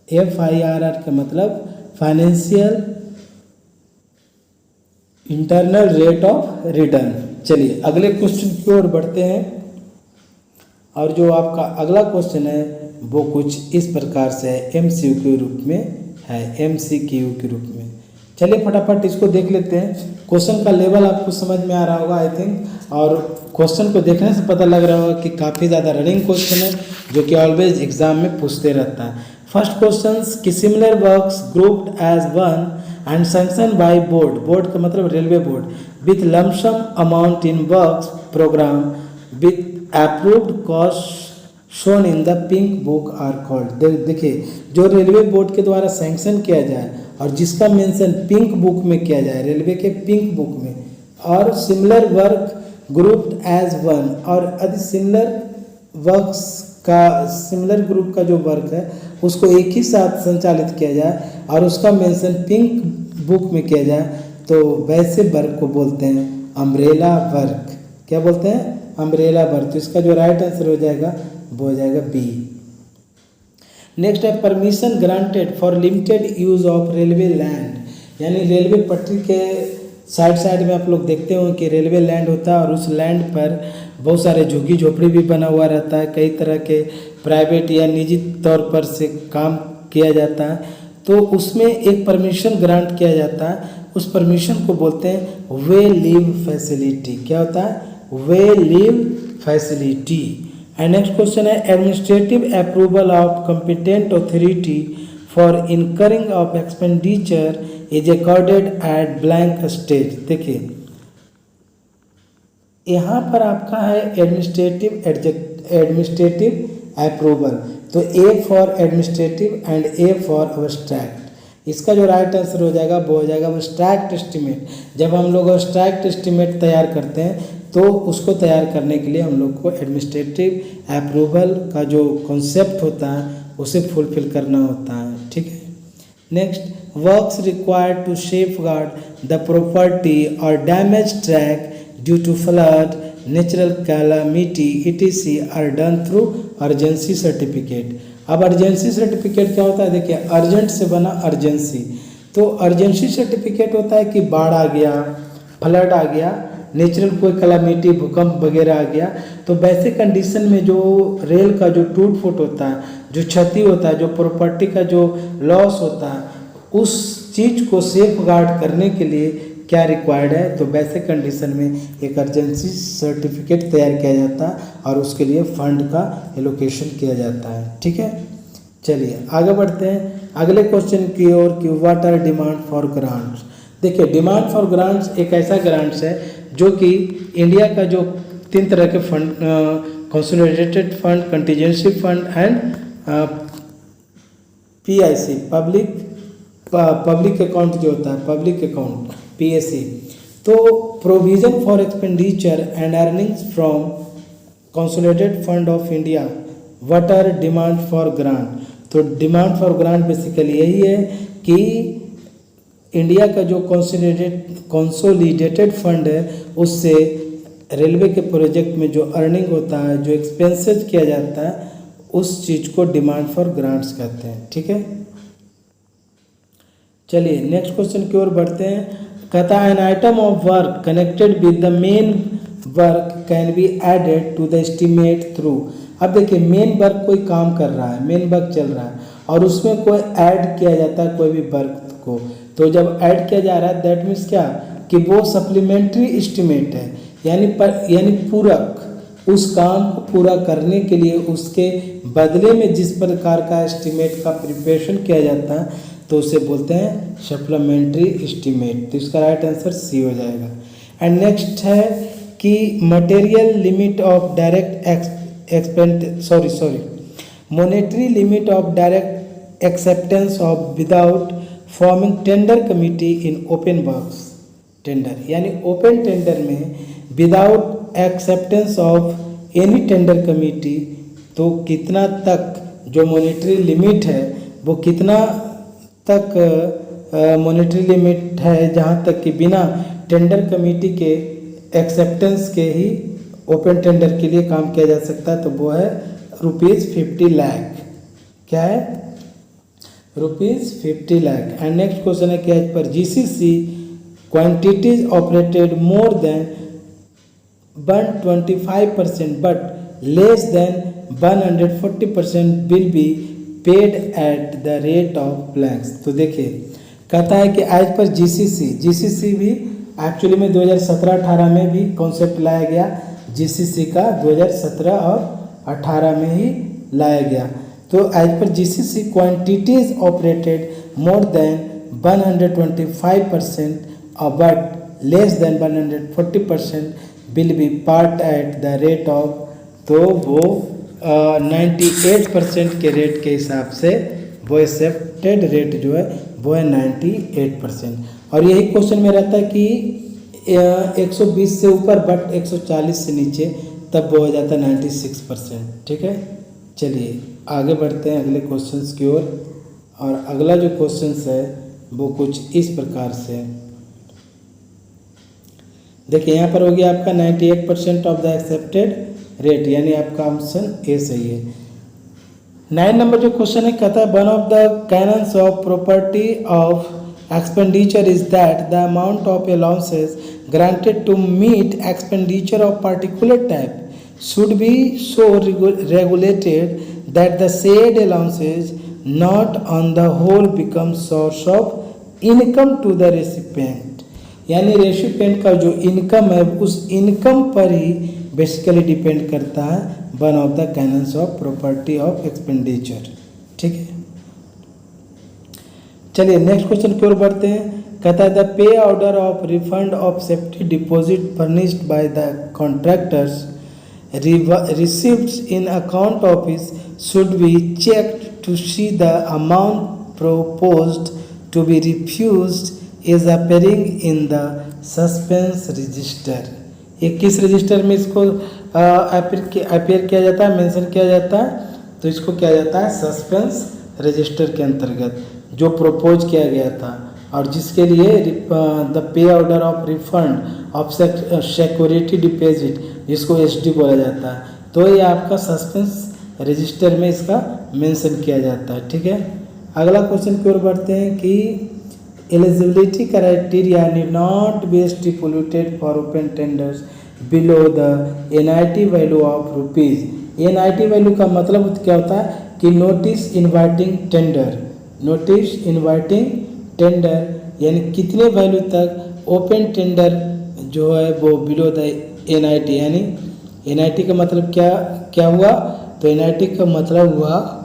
FIRR का मतलब financial internal rate of return. चलिए अगले क्वेश्चन की ओर बढ़ते हैं। और जो आपका अगला क्वेश्चन है वो कुछ इस प्रकार से है, एमसीक्यू के रूप में है, एमसीक्यू के रूप में। चलिए फटाफट इसको देख लेते हैं। क्वेश्चन का लेवल आपको समझ में आ रहा होगा आई थिंक, और क्वेश्चन को देखने से पता लग रहा होगा कि काफ़ी ज़्यादा रनिंग क्वेश्चन है जो कि ऑलवेज एग्जाम में पूछते रहता है। फर्स्ट क्वेश्चन कि similar works grouped as one and sanction by board. Board का मतलब railway board. With lump sum amount in works program with approved cost shown in the pink book are called. देखिए जो railway board के द्वारा sanction किया जाए और जिसका मेंशन पिंक बुक में किया जाए, रेलवे के पिंक बुक में, और similar work grouped as one, और यदि सिमिलर ग्रुप का जो वर्क है उसको एक ही साथ संचालित किया जाए और उसका मेंशन पिंक बुक में किया जाए तो वैसे वर्क को बोलते हैं अम्ब्रेला वर्क। क्या बोलते हैं? Umbrella work. तो इसका जो राइट आंसर हो जाएगा वो हो जाएगा बी। नेक्स्ट है permission granted for limited use of railway land, यानी रेलवे पटरी के साइड में आप लोग देखते हो कि रेलवे लैंड होता है और उस लैंड पर बहुत सारे झुग्गी झोपड़ी भी बना हुआ रहता है। कई तरह के प्राइवेट या निजी तौर पर से काम किया जाता है, तो उसमें एक परमिशन ग्रांट किया जाता है। उस परमिशन को बोलते हैं वे लीव फैसिलिटी। क्या होता है? Way leave facility. And next question है administrative approval of competent authority for incurring of expenditure is accorded at blank stage. देखिए यहाँ पर आपका है एडमिनिस्ट्रेटिव अप्रूवल, तो A for administrative and A for abstract. इसका जो राइट आंसर हो जाएगा वो हो जाएगा अब्स्ट्रैक्ट एस्टीमेट। जब हम लोग अब्स्ट्रैक्ट एस्टीमेट तैयार करते हैं तो उसको तैयार करने के लिए हम लोग को एडमिनिस्ट्रेटिव अप्रूवल का जो कॉन्सेप्ट होता है उसे फुलफिल करना होता है। ठीक है। Next works required to safeguard the property और damage track due to flood natural calamity etc are done through urgency certificate. अब अर्जेंसी सर्टिफिकेट क्या होता है, देखिए अर्जेंट से बना अर्जेंसी। तो अर्जेंसी सर्टिफिकेट होता है कि बाढ़ आ गया, फ्लड आ गया, नेचुरल कोई कैलामिटी, भूकंप वगैरह आ गया, तो वैसे कंडीशन में जो रेल का जो टूट फूट होता है, जो क्षति होता है, जो प्रॉपर्टी का जो लॉस होता है, उस चीज़ को सेफ गार्ड करने के लिए क्या रिक्वायर्ड है, तो वैसे कंडीशन में एक अर्जेंसी सर्टिफिकेट तैयार किया जाता है और उसके लिए फंड का एलोकेशन किया जाता है। ठीक है, चलिए आगे बढ़ते हैं अगले क्वेश्चन की ओर कि what are demand for grants. देखिए डिमांड फॉर ग्रांट्स एक ऐसा ग्रांट्स है जो कि इंडिया का जो 3 तरह के fund, consolidated fund, contingency fund and PIC, public account जो होता है, पब्लिक अकाउंट PAC। तो provision for expenditure and earnings from consolidated fund of India, what are demand for grant. तो डिमांड फॉर ग्रांट बेसिकली यही है कि India का जो कंसोलिडेटेड फंड है उससे रेलवे के प्रोजेक्ट में जो अर्निंग होता है, जो एक्सपेंसेस किया जाता है, उस चीज़ को डिमांड फॉर ग्रांट्स कहते हैं। ठीक है, चलिए नेक्स्ट क्वेश्चन की ओर बढ़ते हैं। कहता है an item of work connected with the main work can be added to the estimate through. अब देखिए मेन वर्क कोई काम कर रहा है, मेन वर्क चल रहा है और उसमें कोई ऐड किया जाता है कोई भी वर्क को, तो जब ऐड किया जा रहा है दैट मीन्स क्या कि वो सप्लीमेंट्री एस्टीमेट है, यानी पूरक, उस काम को पूरा करने के लिए उसके बदले में जिस प्रकार का एस्टीमेट का प्रिपरेशन किया जाता है तो उसे बोलते हैं सप्लीमेंट्री एस्टीमेट। तो इसका राइट आंसर सी हो जाएगा। एंड नेक्स्ट है कि material limit of monetary limit of direct acceptance of without forming tender committee in open works tender, यानी ओपन टेंडर में without acceptance of any tender committee, तो कितना तक जो मॉनेटरी लिमिट है वो कितना तक मॉनेटरी लिमिट है जहाँ तक कि बिना टेंडर कमेटी के एक्सेप्टेंस के ही ओपन टेंडर के लिए काम किया जा सकता है, तो वो है ₹50 लाख। क्या है? ₹50 लाख। एंड नेक्स्ट क्वेश्चन है क्या इस पर GCC quantities operated more than 125% but less than 140% will be paid eight the rate of blanks. तो देखिए कहता है कि आज पर जीसीसी भी एक्चुअली में 2017-18 में भी कॉन्सेप्ट लाया गया, जीसीसी का 2017 और 18 में ही लाया गया। तो एज पर GCC quantities operated more than 125% but less than 140% will be paid at the rate of, तो वो 98% के रेट के हिसाब से वो एक्सेप्टेड रेट जो है वो है 98%। और यही क्वेश्चन में रहता है कि 120 से ऊपर बट 140 से नीचे, तब वो हो जाता है 96%। ठीक है, चलिए आगे बढ़ते हैं अगले क्वेश्चंस की ओर। और अगला जो क्वेश्चंस है वो कुछ इस प्रकार से है। देखिए यहाँ पर हो गया आपका 98% ऑफ द एक्सेप्टेड रेट, यानी आपका ऑप्शन ए सही है। 9 नंबर जो क्वेश्चन है कहता है one of the cannons of property of expenditure is that the amount of allowances granted to meet expenditure of particular type should be so regulated that the said allowances not on the whole become source of income to the recipient। यानी recipient का जो income है उस income पर ही basically depend करता है one of the cannons of property of expenditure. ठीक है, चलिए नेक्स्ट क्वेश्चन की ओर बढ़ते हैं। कहता है the pay order of refund of safety deposit furnished by the contractors received in account office should be checked to see the amount proposed to be refused is appearing in the suspense register. ये किस register में इसको appear किया जाता है, mention किया जाता है? तो इसको किया जाता है सस्पेंस रजिस्टर के अंतर्गत। जो प्रोपोज किया गया था और जिसके लिए the pay order of refund of security deposit, जिसको एसडी बोला जाता है, तो ये आपका सस्पेंस रजिस्टर में इसका मेंशन किया जाता है। ठीक है, अगला क्वेश्चन की ओर बढ़ते हैं कि eligibility criteria need not be stipulated for open tenders below the NIT value of rupees. NIT value का मतलब क्या होता है कि notice inviting tender, notice inviting tender यानी कितने वैल्यू तक ओपन टेंडर जो है वो बिलो द एनआईटी, यानी एनआईटी का मतलब क्या हुआ, तो एनआईटी का मतलब हुआ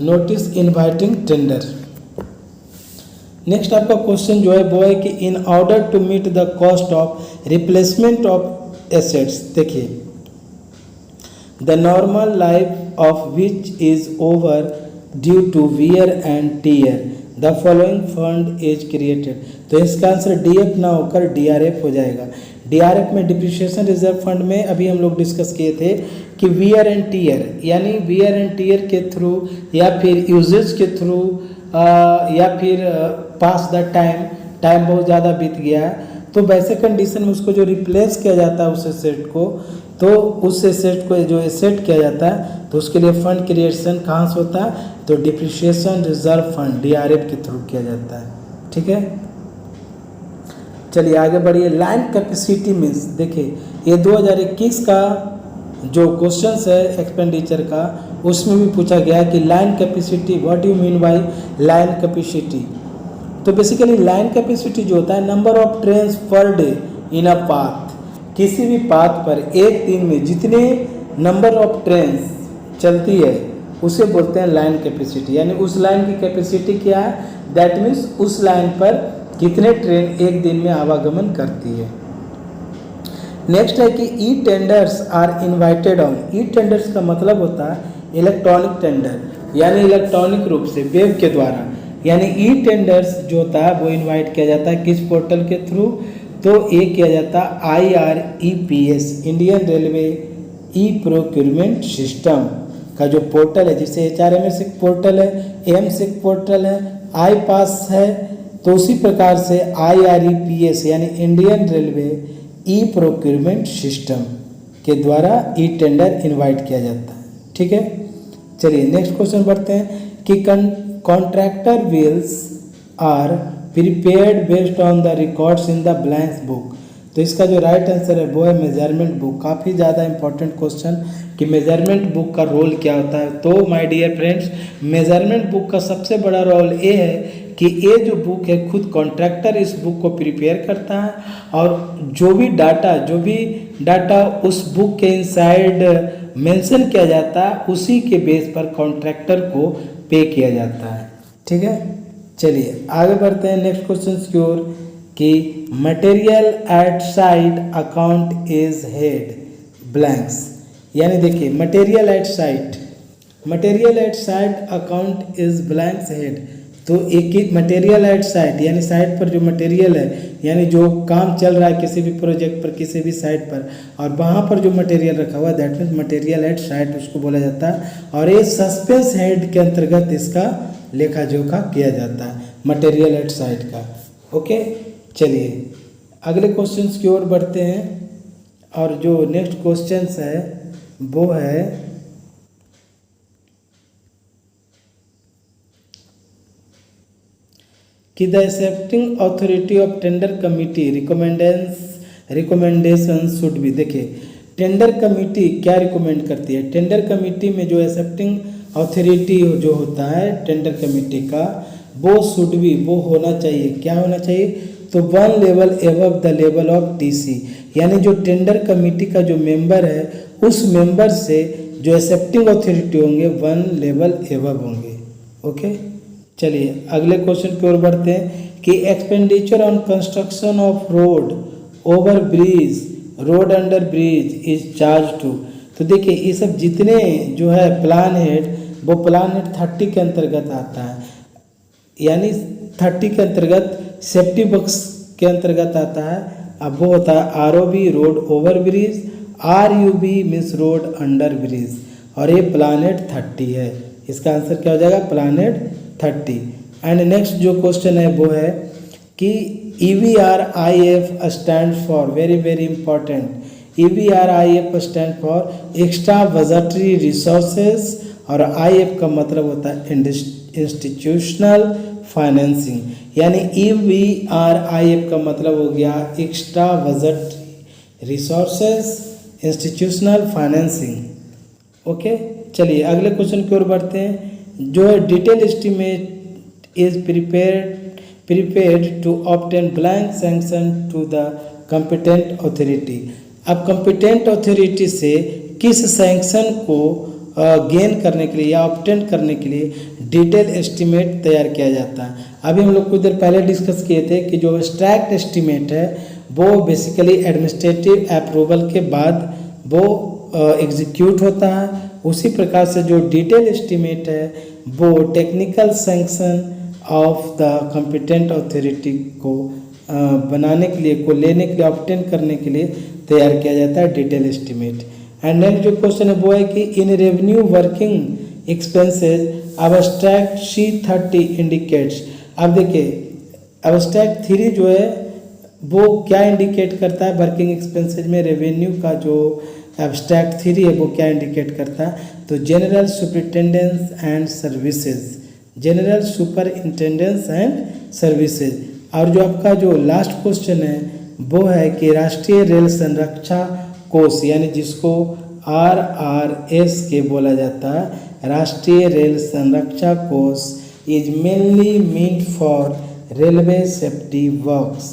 नोटिस इनवाइटिंग टेंडर। नेक्स्ट आपका क्वेश्चन जो है वो है कि in order to meet the cost of replacement of assets, देखिए the normal life of which is over due to wear and tear the following fund is created. तो इसका answer DF ना होकर डीआरएफ हो जाएगा। डीआरएफ में depreciation reserve fund में अभी हम लोग डिस्कस किए थे कि वियर एंड टीयर, यानी वियर एंड टीयर के थ्रू या फिर यूजेज के थ्रू या फिर पास द टाइम बहुत ज़्यादा बीत गया है, तो वैसे कंडीशन में उसको जो रिप्लेस किया जाता है उस एसेट को, तो उस एसेट को जो एसेट किया जाता है तो उसके लिए फंड क्रिएशन कहाँ से होता है, तो डिप्रिसिएशन रिजर्व फंड डीआरएफ के थ्रू किया जाता है। ठीक है, चलिए आगे बढ़िए। लाइन कैपेसिटी मीन्स, देखिए ये 2021 का जो क्वेश्चन है एक्सपेंडिचर का, उसमें भी पूछा गया कि line capacity, what you mean by line capacity. तो बेसिकली लाइन कैपेसिटी जो होता है number of trains per day in a path, किसी भी पाथ पर एक दिन में जितने नंबर ऑफ ट्रेन्स चलती है उसे बोलते हैं लाइन कैपेसिटी, यानी उस लाइन की कैपेसिटी क्या है, दैट मीन्स उस लाइन पर कितने ट्रेन एक दिन में आवागमन करती है। नेक्स्ट है कि e tenders are invited on. E tenders का मतलब होता है इलेक्ट्रॉनिक टेंडर, यानी इलेक्ट्रॉनिक रूप से वेब के द्वारा, यानी ई टेंडर्स जो होता है वो इनवाइट किया जाता है किस पोर्टल के थ्रू, तो ये किया जाता है IREPS, इंडियन रेलवे ई प्रोक्यूरमेंट सिस्टम का जो पोर्टल है, जिसे HRMS एक पोर्टल है, एम्स एक पोर्टल है, आई पास है, तो उसी प्रकार से IREPS यानी इंडियन रेलवे ई प्रोक्यूरमेंट सिस्टम के द्वारा ई टेंडर इनवाइट किया जाता है। ठीक है, चलिए नेक्स्ट क्वेश्चन बढ़ते हैं कि contractor bills are prepared based on the records in the blank book. तो इसका जो राइट आंसर है वो है मेजरमेंट बुक। काफ़ी ज़्यादा इंपॉर्टेंट क्वेश्चन कि मेजरमेंट बुक का रोल क्या होता है। तो my dear friends, measurement book का सबसे बड़ा रोल ये है कि ये जो बुक है खुद कॉन्ट्रैक्टर इस बुक को प्रिपेयर करता है और जो भी डाटा उस बुक के इनसाइड मेंशन किया जाता है उसी के बेस पर कॉन्ट्रैक्टर को पे किया जाता है। ठीक है, चलिए आगे बढ़ते हैं नेक्स्ट क्वेश्चन की ओर कि material at site account is head blanks, यानी देखिए material at site account is blanks head. तो एक ही मटेरियल एट साइट यानी साइट पर जो मटेरियल है, यानी जो काम चल रहा है किसी भी प्रोजेक्ट पर किसी भी साइट पर, और वहाँ पर जो मटेरियल रखा हुआ है that means material at site उसको बोला जाता है। और ये सस्पेंस हेड के अंतर्गत इसका लेखा जोखा किया जाता है मटेरियल एट साइट का। ओके, चलिए अगले क्वेश्चंस की ओर बढ़ते हैं और जो नेक्स्ट क्वेश्चंस है वो है कि the accepting authority of tender committee recommendation should be. देखिए टेंडर कमिटी क्या रिकमेंड करती है, टेंडर कमिटी में जो एक्सेप्टिंग अथॉरिटी जो होता है टेंडर कमिटी का वो शुड बी, वो होना चाहिए, क्या होना चाहिए, तो 1 level above the level of TC, यानी जो टेंडर कमिटी का जो मेंबर है उस मेंबर से जो एक्सेप्टिंग अथॉरिटी होंगे 1 लेवल एबव होंगे। ओके, चलिए अगले क्वेश्चन की ओर बढ़ते हैं कि expenditure on construction of road over bridge road under bridge is charge to. तो देखिए ये सब जितने जो है प्लान हेड वो प्लान हेड 30 के अंतर्गत आता है, यानी 30 के अंतर्गत सेफ्टी बॉक्स के अंतर्गत आता है। अब वो होता है ROB road over bridge, RUB means road under bridge, और ये प्लान हेड 30 है। इसका आंसर क्या हो जाएगा, प्लान हेड 30। एंड नेक्स्ट जो क्वेश्चन है वो है कि EVRIF stand for very important. EVRIF stand for extra budgetary resources और IF का मतलब होता है इंस्टीट्यूशनल फाइनेंसिंग। यानी EVRIF का मतलब हो गया extra budget resources institutional financing. Okay, चलिए अगले क्वेश्चन की ओर बढ़ते हैं। जो है detail estimate is prepared to obtain blank sanction to the competent authority. अब कॉम्पिटेंट अथॉरिटी से किस सैंक्शन को गेन करने के लिए या ऑब्टेन करने के लिए डिटेल एस्टीमेट तैयार किया जाता है। अभी हम लोग कुछ देर पहले डिस्कस किए थे कि जो एब्स्ट्रैक्ट एस्टीमेट है वो बेसिकली एडमिनिस्ट्रेटिव अप्रूवल के बाद वो एग्जीक्यूट होता है। उसी प्रकार से जो डिटेल एस्टीमेट है वो technical sanction of the competent authority को बनाने के लिए, को लेने के लिए, ऑब्टेन करने के लिए तैयार किया जाता है डिटेल एस्टीमेट। एंड नेक्स्ट जो क्वेश्चन है वो है कि in revenue working expenses abstract C30 indicates. अब देखिए एब्स्ट्रैक्ट 3 जो है वो क्या इंडिकेट करता है वर्किंग एक्सपेंसेस में, रेवेन्यू का जो एब्स्ट्रैक्ट 3 है वो क्या इंडिकेट करता है, तो general superintendence and services, general superintendence and services. और जो आपका जो लास्ट क्वेश्चन है वो है कि राष्ट्रीय रेल संरक्षा कोष, यानी जिसको RRS के बोला जाता है, राष्ट्रीय Rail Sanraksha Kosh is mainly meant for railway safety works.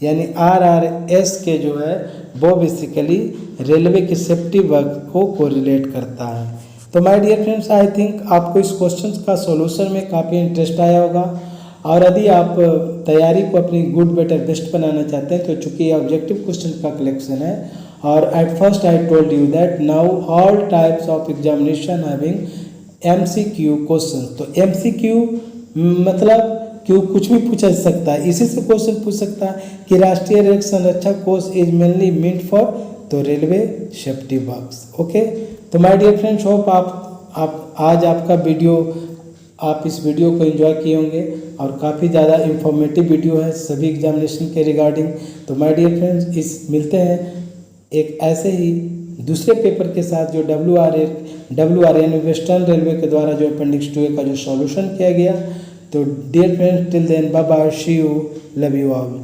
यानी RRS के जो है वो बेसिकली रेलवे की सेफ्टी वर्क को कोरिलेट करता है। तो my dear friends, I think आपको इस क्वेश्चन का सॉल्यूशन में काफ़ी इंटरेस्ट आया होगा। और यदि आप तैयारी को अपनी गुड बेटर बेस्ट बनाना चाहते हैं तो चूँकि ये ऑब्जेक्टिव क्वेश्चन का कलेक्शन है, और at first I told you that now all types of examination having MCQ question. तो MCQ मतलब क्यों कुछ भी पूछा जा सकता है, इसी से क्वेश्चन पूछ सकता है कि राष्ट्रीय Rail Sanraksha Kosh is mainly meant for, तो रेलवे सेफ्टी वर्क्स। ओके, तो माय डियर फ्रेंड्स, होप आप आज आपका वीडियो, आप इस वीडियो को एंजॉय किए होंगे और काफ़ी ज़्यादा इंफॉर्मेटिव वीडियो है सभी एग्जामिनेशन के रिगार्डिंग। तो माय डियर फ्रेंड्स, मिलते हैं एक ऐसे ही दूसरे पेपर के साथ जो WRN वेस्टर्न रेलवे के द्वारा जो अपेंडिक्स 2A का जो सॉल्यूशन किया गया। तो dear friends, till then bye bye, see you, love you all.